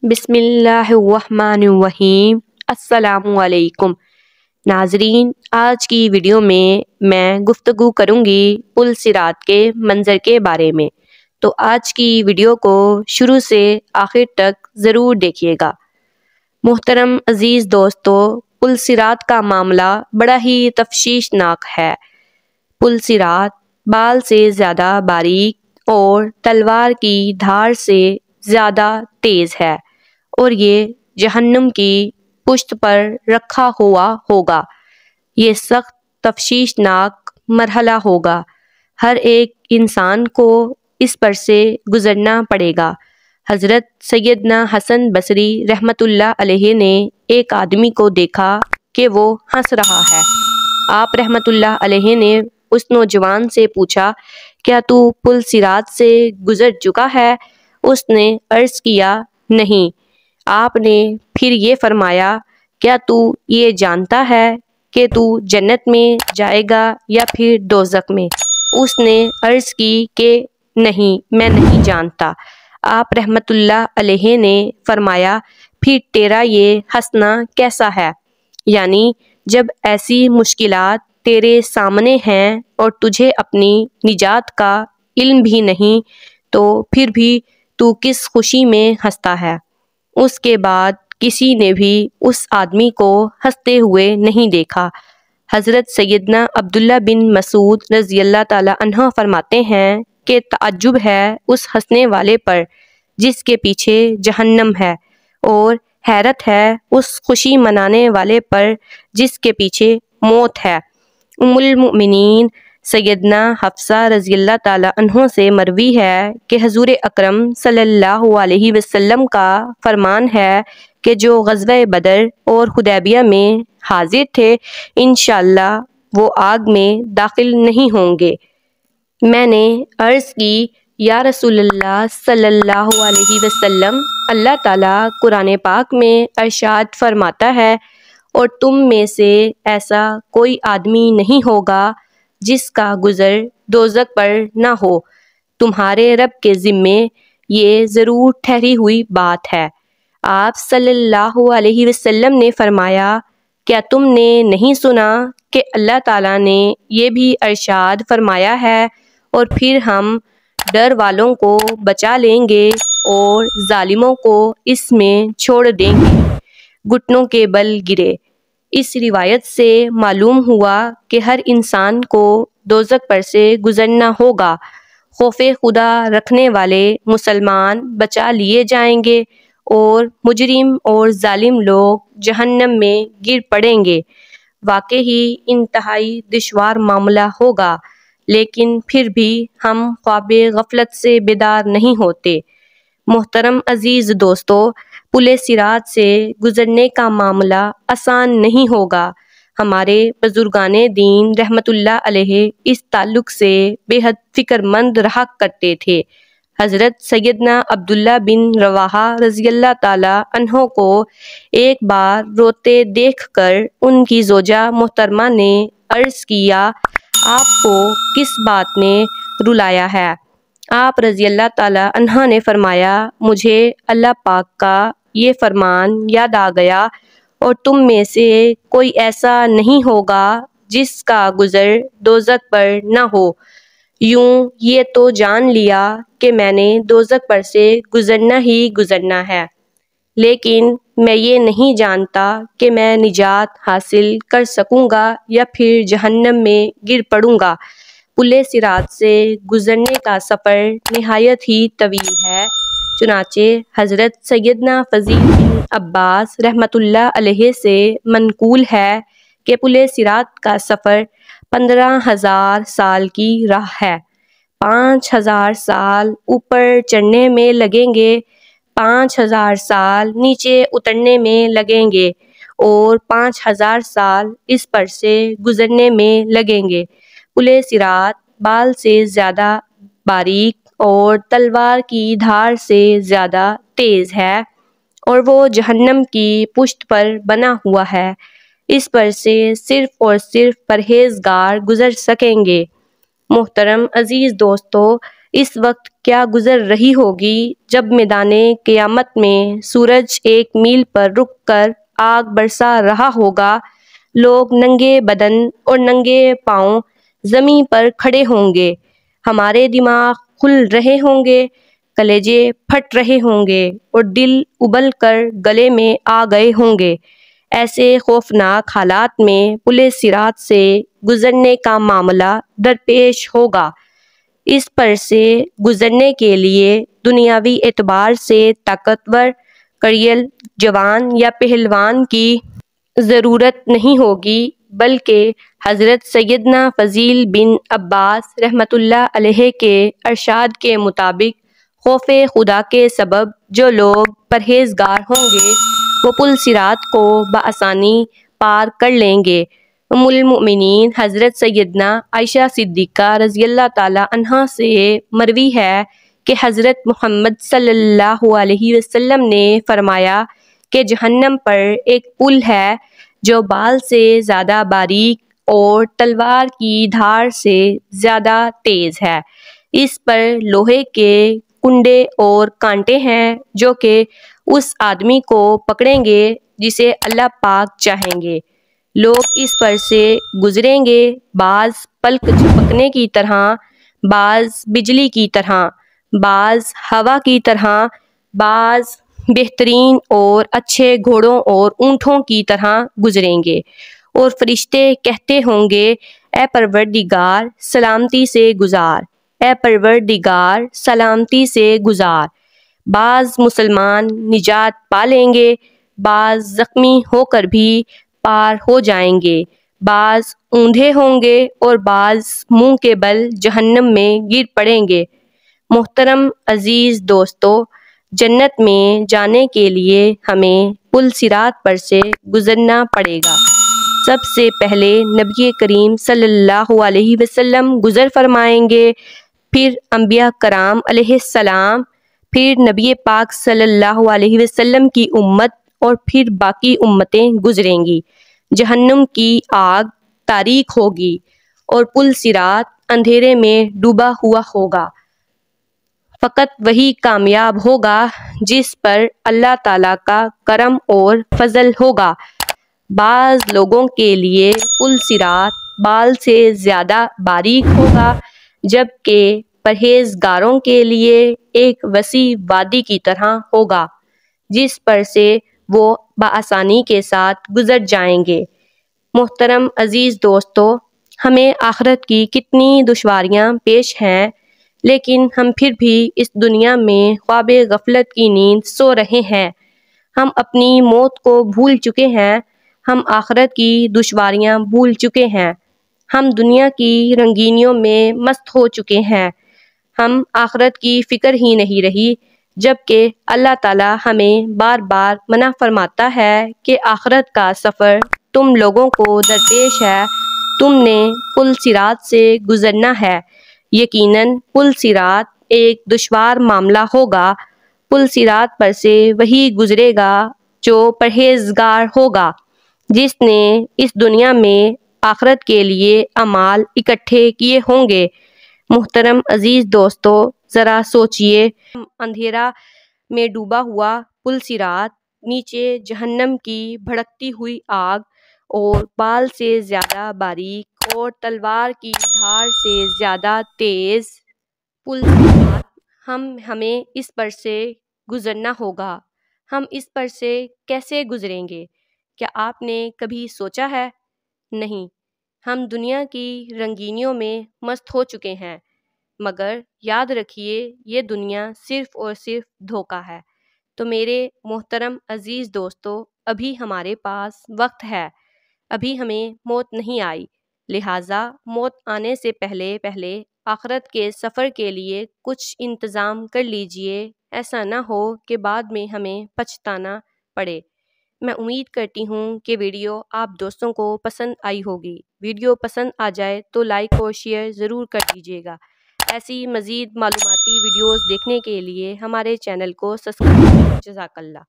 بسم اللہ الرحمن الرحیم۔ السلام علیکم ناظرین، آج کی ویڈیو میں گفتگو کروں گی پل صراط کے منظر کے بارے میں، تو آج کی ویڈیو کو شروع سے آخر تک ضرور دیکھیے گا۔ محترم عزیز دوستو، پل صراط کا معاملہ بڑا ہی تشویشناک ہے۔ پل صراط بال سے زیادہ باریک اور تلوار کی دھار سے زیادہ تیز ہے، اور یہ جہنم کی پشت پر رکھا ہوا ہوگا۔ یہ سخت تشویشناک مرحلہ ہوگا۔ ہر ایک انسان کو اس پر سے گزرنا پڑے گا۔ حضرت سیدنا حسن بصری رحمۃ اللہ علیہ نے ایک آدمی کو دیکھا کہ وہ ہنس رہا ہے۔ آپ رحمۃ اللہ علیہ نے اس نوجوان سے پوچھا، کیا تو پل صراط سے گزر چکا ہے؟ اس نے عرض کیا، نہیں۔ آپ نے پھر یہ فرمایا، کیا تو یہ جانتا ہے کہ تو جنت میں جائے گا یا پھر دوزخ میں؟ اس نے عرض کی کہ نہیں، میں نہیں جانتا۔ آپ رحمۃ اللہ علیہ نے فرمایا، پھر تیرا یہ ہنسنا کیسا ہے؟ یعنی جب ایسی مشکلات تیرے سامنے ہیں اور تجھے اپنی نجات کا علم بھی نہیں، تو پھر بھی تو کس خوشی میں ہنستا ہے؟ اس کے بعد کسی نے بھی اس آدمی کو ہنستے ہوئے نہیں دیکھا۔ حضرت سیدنا عبداللہ بن مسعود رضی اللہ تعالی عنہ فرماتے ہیں کہ تعجب ہے اس ہنسنے والے پر جس کے پیچھے جہنم ہے، اور حیرت ہے اس خوشی منانے والے پر جس کے پیچھے موت ہے۔ ام المؤمنین سیدنا حفصہ رضی اللہ تعالی عنہ سے مروی ہے کہ حضور اکرم صلی اللہ علیہ وسلم کا فرمان ہے کہ جو غزوہ بدر اور حدیبیہ میں حاضر تھے، انشاءاللہ وہ آگ میں داخل نہیں ہوں گے۔ میں نے عرض کی، یا رسول اللہ صلی اللہ علیہ وسلم، اللہ تعالیٰ قرآن پاک میں ارشاد فرماتا ہے، اور تم میں سے ایسا کوئی آدمی نہیں ہوگا جس کا گزر دوزخ پر نہ ہو۔ تمہارے رب کے ذمے یہ ضرور ٹھہری ہوئی بات ہے۔ آپ صلی اللہ علیہ وسلم نے فرمایا، کیا تم نے نہیں سنا کہ اللہ تعالیٰ نے یہ بھی ارشاد فرمایا ہے، اور پھر ہم ڈر والوں کو بچا لیں گے اور ظالموں کو اس میں چھوڑ دیں گے۔ گھٹنوں کے بل گرے۔ اس روایت سے معلوم ہوا کہ ہر انسان کو دوزخ پر سے گزرنا ہوگا۔ خوف خدا رکھنے والے مسلمان بچا لیے جائیں گے، اور مجرم اور ظالم لوگ جہنم میں گر پڑیں گے۔ واقعی انتہائی دشوار معاملہ ہوگا، لیکن پھر بھی ہم خواب غفلت سے بیدار نہیں ہوتے۔ محترم عزیز دوستو، پل صراط سے گزرنے کا معاملہ آسان نہیں ہوگا۔ ہمارے بزرگان دین رحمت اللہ علیہ اس تعلق سے بے حد فکر مند رہا کرتے تھے۔ حضرت سیدنا عبداللہ بن رواحہ رضی اللہ تعالی عنہ کو ایک بار روتے دیکھ کر ان کی زوجہ محترمہ نے عرض کیا، آپ کو کس بات نے رلایا ہے؟ آپ رضی اللہ تعالی عنہ نے فرمایا، مجھے اللہ پاک کا یہ فرمان یاد آ گیا، اور تم میں سے کوئی ایسا نہیں ہوگا جس کا گزر دوزخ پر نہ ہو۔ یوں یہ تو جان لیا کہ میں نے دوزخ پر سے گزرنا ہی گزرنا ہے، لیکن میں یہ نہیں جانتا کہ میں نجات حاصل کر سکوں گا یا پھر جہنم میں گر پڑوں گا۔ پل صراط سے گزرنے کا سفر نہایت ہی طویل ہے، چنانچہ حضرت سیدنا فضیل بن عباس رحمۃ اللہ علیہ سے منقول ہے کہ پل صراط کا سفر 15,000 سال کی راہ ہے۔ 5,000 سال اوپر چڑھنے میں لگیں گے، 5,000 سال نیچے اترنے میں لگیں گے، اور 5,000 سال اس پر سے گزرنے میں لگیں گے۔ پل صراط بال سے زیادہ باریک اور تلوار کی دھار سے زیادہ تیز ہے، اور وہ جہنم کی پشت پر بنا ہوا ہے۔ اس پر سے صرف اور صرف پرہیزگار گزر سکیں گے۔ محترم عزیز دوستو، اس وقت کیا گزر رہی ہوگی جب میدان قیامت میں سورج 1 میل پر رک کر آگ برسا رہا ہوگا، لوگ ننگے بدن اور ننگے پاؤں زمین پر کھڑے ہوں گے، ہمارے دماغ کھل رہے ہوں گے، کلیجے پھٹ رہے ہوں گے اور دل ابل کر گلے میں آ گئے ہوں گے۔ ایسے خوفناک حالات میں پل صراط سے گزرنے کا معاملہ درپیش ہوگا۔ اس پر سے گزرنے کے لیے دنیاوی اعتبار سے طاقتور، کڑیل، جوان یا پہلوان کی ضرورت نہیں ہوگی، بلکہ حضرت سیدنا فضیل بن عباس رحمۃ اللہ علیہ کے ارشاد کے مطابق خوف خدا کے سبب جو لوگ پرہیزگار ہوں گے وہ پل صراط کو بآسانی پار کر لیں گے۔ ام المؤمنین حضرت سیدنا عائشہ صدیقہ رضی اللہ تعالی عنہا سے مروی ہے کہ حضرت محمد صلی اللہ علیہ وسلم نے فرمایا کہ جہنم پر ایک پل ہے جو بال سے زیادہ باریک اور تلوار کی دھار سے زیادہ تیز ہے۔ اس پر لوہے کے کنڈے اور کانٹے ہیں جو کہ اس آدمی کو پکڑیں گے جسے اللہ پاک چاہیں گے۔ لوگ اس پر سے گزریں گے، بعض پلک جھپکنے کی طرح، بعض بجلی کی طرح، بعض ہوا کی طرح، بعض بہترین اور اچھے گھوڑوں اور اونٹوں کی طرح گزریں گے، اور فرشتے کہتے ہوں گے اے پروردگار سلامتی سے گزار، اے پروردگار سلامتی سے گزار۔ بعض مسلمان نجات پا لیں گے، بعض زخمی ہو کر بھی پار ہو جائیں گے، بعض اوندھے ہوں گے اور بعض منہ کے بل جہنم میں گر پڑیں گے۔ محترم عزیز دوستو، جنت میں جانے کے لیے ہمیں پل صراط پر سے گزرنا پڑے گا۔ سب سے پہلے نبی کریم صلی اللہ علیہ وسلم گزر فرمائیں گے، پھر انبیاء کرام علیہ السلام، پھر نبی پاک صلی اللہ علیہ وسلم کی امت اور پھر باقی امتیں گزریں گی۔ جہنم کی آگ تاریک ہوگی اور پل صراط اندھیرے میں ڈوبا ہوا ہوگا۔ فقط وہی کامیاب ہوگا جس پر اللہ تعالیٰ کا کرم اور فضل ہوگا۔ بعض لوگوں کے لیے پل صراط بال سے زیادہ باریک ہوگا، جبکہ پرہیزگاروں کے لیے ایک وسیع وادی کی طرح ہوگا جس پر سے وہ بآسانی کے ساتھ گزر جائیں گے۔ محترم عزیز دوستو، ہمیں آخرت کی کتنی دشواریاں پیش ہیں، لیکن ہم پھر بھی اس دنیا میں خواب غفلت کی نیند سو رہے ہیں۔ ہم اپنی موت کو بھول چکے ہیں، ہم آخرت کی دشواریاں بھول چکے ہیں، ہم دنیا کی رنگینیوں میں مست ہو چکے ہیں، ہم آخرت کی فکر ہی نہیں رہی، جبکہ اللہ تعالیٰ ہمیں بار بار منع فرماتا ہے کہ آخرت کا سفر تم لوگوں کو درپیش ہے، تم نے پل صراط سے گزرنا ہے۔ یقیناً پل صراط ایک دشوار معاملہ ہوگا، پل صراط پر سے وہی گزرے گا جو پرہیزگار ہوگا، جس نے اس دنیا میں آخرت کے لیے اعمال اکٹھے کیے ہوں گے۔ محترم عزیز دوستو، ذرا سوچئے، اندھیرا میں ڈوبا ہوا پل صراط، نیچے جہنم کی بھڑکتی ہوئی آگ اور بال سے زیادہ باریک اور تلوار کی دھار سے زیادہ تیز پل صراط، ہمیں اس پر سے گزرنا ہوگا۔ ہم اس پر سے کیسے گزریں گے؟ کیا آپ نے کبھی سوچا ہے؟ نہیں، ہم دنیا کی رنگینیوں میں مست ہو چکے ہیں، مگر یاد رکھیے یہ دنیا صرف اور صرف دھوکہ ہے۔ تو میرے محترم عزیز دوستو، ابھی ہمارے پاس وقت ہے، ابھی ہمیں موت نہیں آئی، لہٰذا موت آنے سے پہلے آخرت کے سفر کے لیے کچھ انتظام کر لیجئے، ایسا نہ ہو کہ بعد میں ہمیں پچھتانا پڑے۔ میں امید کرتی ہوں کہ ویڈیو آپ دوستوں کو پسند آئی ہوگی۔ ویڈیو پسند آ جائے تو لائک اور شیئر ضرور کر دیجیے گا۔ ایسی مزید معلوماتی ویڈیوز دیکھنے کے لیے ہمارے چینل کو سبسکرائب کریں۔ جزاک اللہ۔